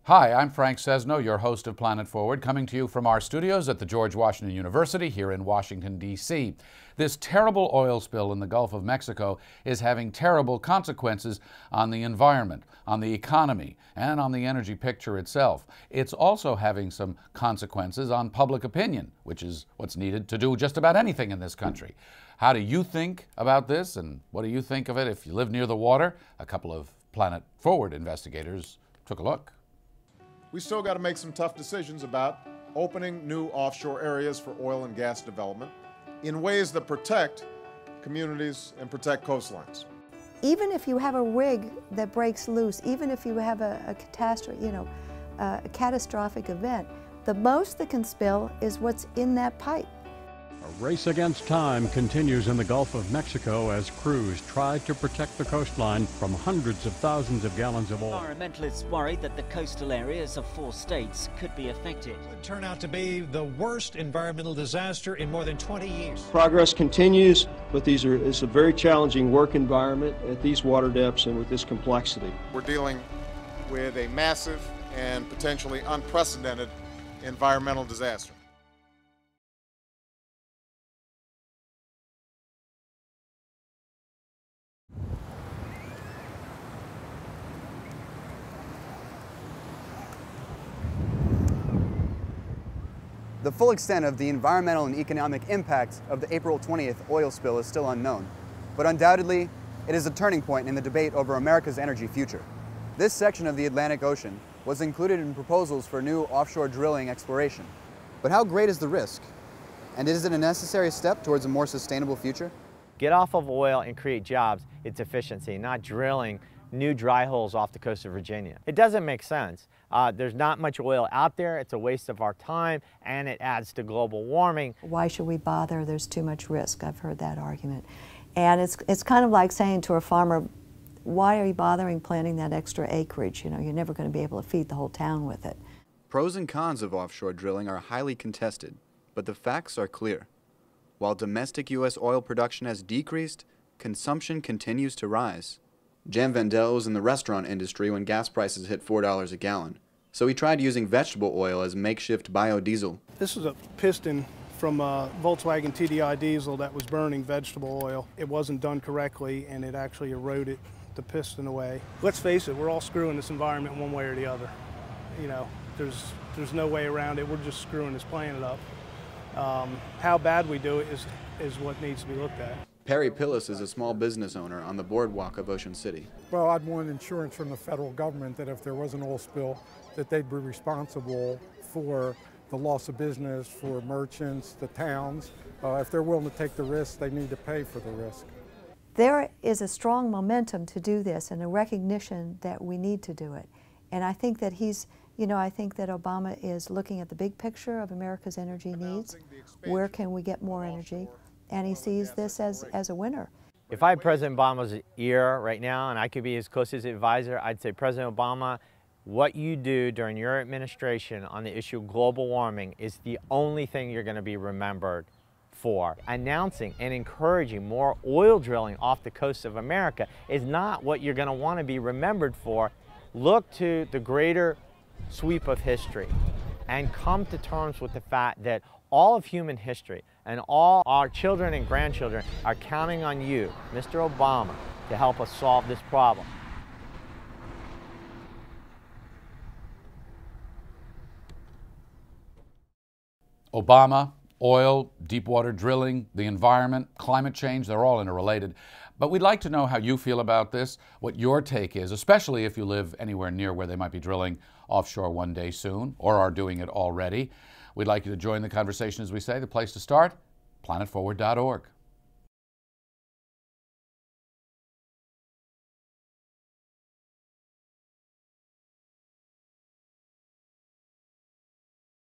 Hi, I'm Frank Sesno, your host of Planet Forward, coming to you from our studios at the George Washington University here in Washington, D.C. This terrible oil spill in the Gulf of Mexico is having terrible consequences on the environment, on the economy, and on the energy picture itself. It's also having some consequences on public opinion, which is what's needed to do just about anything in this country. How do you think about this, and what do you think of it if you live near the water? A couple of Planet Forward investigators took a look. We still got to make some tough decisions about opening new offshore areas for oil and gas development in ways that protect communities and protect coastlines. Even if you have a rig that breaks loose, even if you have a catastrophe, a catastrophic event, the most that can spill is what's in that pipe. A race against time continues in the Gulf of Mexico as crews try to protect the coastline from hundreds of thousands of gallons of oil. Environmentalists worry that the coastal areas of 4 states could be affected. It would turn out to be the worst environmental disaster in more than 20 years. Progress continues, but it's a very challenging work environment at these water depths and with this complexity. We're dealing with a massive and potentially unprecedented environmental disaster. The full extent of the environmental and economic impact of the April 20th oil spill is still unknown, but undoubtedly, it is a turning point in the debate over America's energy future. This section of the Atlantic Ocean was included in proposals for new offshore drilling exploration. But how great is the risk? And is it a necessary step towards a more sustainable future? Get off of oil and create jobs. It's efficiency, not drilling new dry holes off the coast of Virginia. It doesn't make sense. There's not much oil out there. It's a waste of our time, and it adds to global warming. Why should we bother? There's too much risk. I've heard that argument. And it's kind of like saying to a farmer, why are you bothering planting that extra acreage? You're never going to be able to feed the whole town with it. Pros and cons of offshore drilling are highly contested, but the facts are clear. While domestic U.S. oil production has decreased, consumption continues to rise. Jan Vandel was in the restaurant industry when gas prices hit $4 a gallon, so he tried using vegetable oil as makeshift biodiesel. This is a piston from a Volkswagen TDI diesel that was burning vegetable oil. It wasn't done correctly, and it actually eroded the piston away. Let's face it, we're all screwing this environment one way or the other. There's no way around it. We're just screwing this planet up. How bad we do it is what needs to be looked at. Perry Pillis is a small business owner on the boardwalk of Ocean City. Well, I'd want insurance from the federal government that if there was an oil spill, that they'd be responsible for the loss of business, for merchants, the towns. If they're willing to take the risk, they need to pay for the risk. There is a strong momentum to do this and a recognition that we need to do it. And I think that I think that Obama is looking at the big picture of America's energy needs. Where can we get more energy? And he sees this as a winner. If I had President Obama's ear right now and I could be his closest advisor, I'd say, President Obama, what you do during your administration on the issue of global warming is the only thing you're going to be remembered for. Announcing and encouraging more oil drilling off the coast of America is not what you're going to want to be remembered for. Look to the greater sweep of history and come to terms with the fact that all of human history and all our children and grandchildren are counting on you, Mr. Obama, to help us solve this problem. Obama, oil, deepwater drilling, the environment, climate change, they're all interrelated. But we'd like to know how you feel about this, what your take is, especially if you live anywhere near where they might be drilling offshore one day soon or are doing it already. We'd like you to join the conversation, as we say. The place to start, planetforward.org.